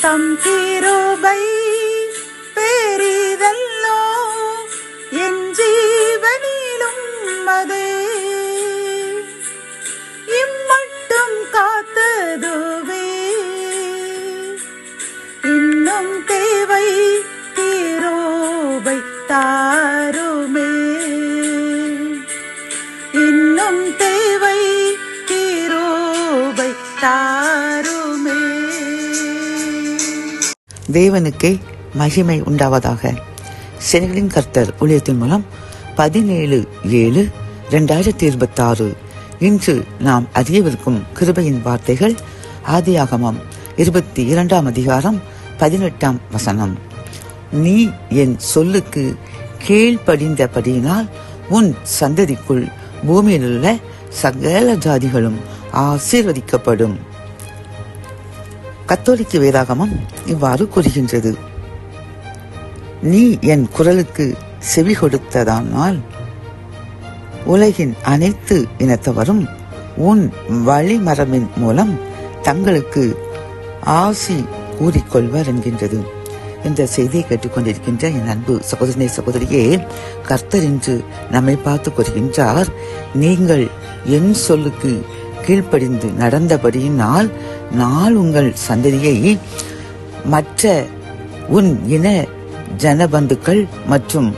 தம் கிருபை பெரிதல்லோ என் ஜீவனிலும் அதே இம்மட்டும் காத்ததுவே இன்னும் தேவை கிருபை தாருமே இன்னும் தேவை கிருபை தாருமே. தேவனுக்கே மகிமை உண்டாவதாக. செனகலின் கர்த்தர் ஊழியத்தின் மூலம் 17/7/2026 இன்று நாம் அறியவிருக்கும் கிருபையின் வார்த்தைகள் ஆதியாகமம் 22 அதிகாரம் 18 வசனம். நீ என் சொல்லுக்கு கீழ்ப்படிந்தபடியினால் உன் சந்ததிக்குள் பூமியிலுள்ள சகல ஜாதிகளும் ஆசீர்வதிக்கப்படும். கத்தோலிக்க வேதாகமம் இவ்வாறு கூறுகின்றது. நீ என் குரலுக்கு செவி கொடுத்ததானால் உலகின் அனைத்து இனத்தவரும் உன் வழிமரபின் மூலம் தங்களுக்கு ஆசி கூறிக்கொள்வர் என்கின்றது. இந்த செய்தியை கேட்டுக்கொண்டிருக்கின்ற என் அன்பு சகோதரனே சகோதரியே, கர்த்தர் இன்று நம்மை பார்த்து கூறுகின்றார், நீங்கள் என் சொல்லுக்கு கீழ்ப்படிந்து நடந்தபடியினால் நான் உங்கள் சந்ததியை மற்ற உன் இன ஜனபந்துக்கள் மற்றும்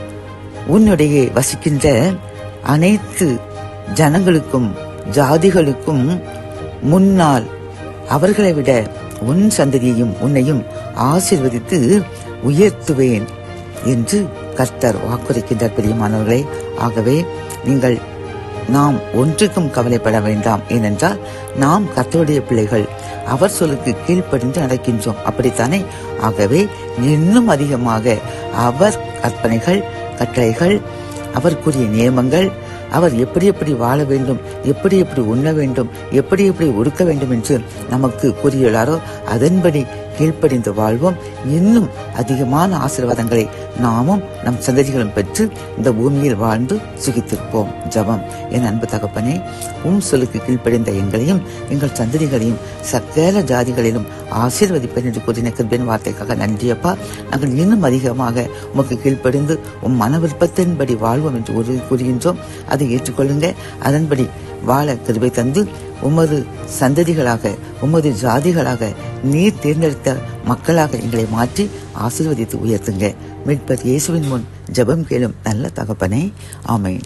உன்னுடைய வசிக்கின்ற அனைத்து ஜனங்களுக்கும் ஜாதிகளுக்கும் முன்னால் அவர்களை விட உன் சந்ததியையும் உன்னையும் ஆசீர்வதித்து உயர்த்துவேன் என்று கர்த்தர் வாக்குரைக்கின்றார். பிரியமானவர்களே, ஆகவே நீங்கள் நாம் ஒன்றுக்கும் கவலைப்பட வேண்டாம். ஏனென்றால் நாம் கர்த்தருடைய பிள்ளைகள், அவர் சொல்லுக்கு கீழ்ப்படிந்து நடக்கின்றோம், அப்படித்தானே? ஆகவே இன்னும் அதிகமாக அவர் கற்பனைகள், கட்டளைகள், அவருக்குரிய நியமங்கள், அவர் எப்படி எப்படி வாழ வேண்டும், எப்படி எப்படி உண்ண வேண்டும், எப்படி எப்படி ஒடுக்க வேண்டும் என்று நமக்கு கூறியுள்ளாரோ அதன்படி கீழ்ப்படிந்து வாழ்வோம். இன்னும் அதிகமான ஆசீர்வாதங்களை நாமும் நம் சந்ததிகளும் பெற்று இந்த பூமியில் வாழ்ந்து சுகித்திருப்போம். ஜபம். என் அன்பு தகப்பனே, சொல்லுக்கு கீழ்ப்படிந்த எங்களையும் எங்கள் சந்ததிகளையும் சகல ஜாதிகளிலும் ஆசீர்வதிப்பேன் என்று கூறின கிருபையின் வார்த்தைக்காக நன்றியப்பா. நாங்கள் இன்னும் அதிகமாக உமக்கு கீழ்ப்படிந்து மன விருப்பத்தின்படி வாழ்வோம் என்று கூறுகின்றோம். அதை ஏற்றுக்கொள்ளுங்க. அதன்படி வாழ கிருபை தந்து உமது சந்ததிகளாக, உமது ஜாதிகளாக நீர் தேர்ந்தெடுத்த மக்களாக எங்களை மாற்றி ஆசீர்வதித்து உயர்த்துங்க. மீட்பர் இயேசுவின் முன் ஜெபம் கேளும் நல்ல தகப்பனே. ஆமென்.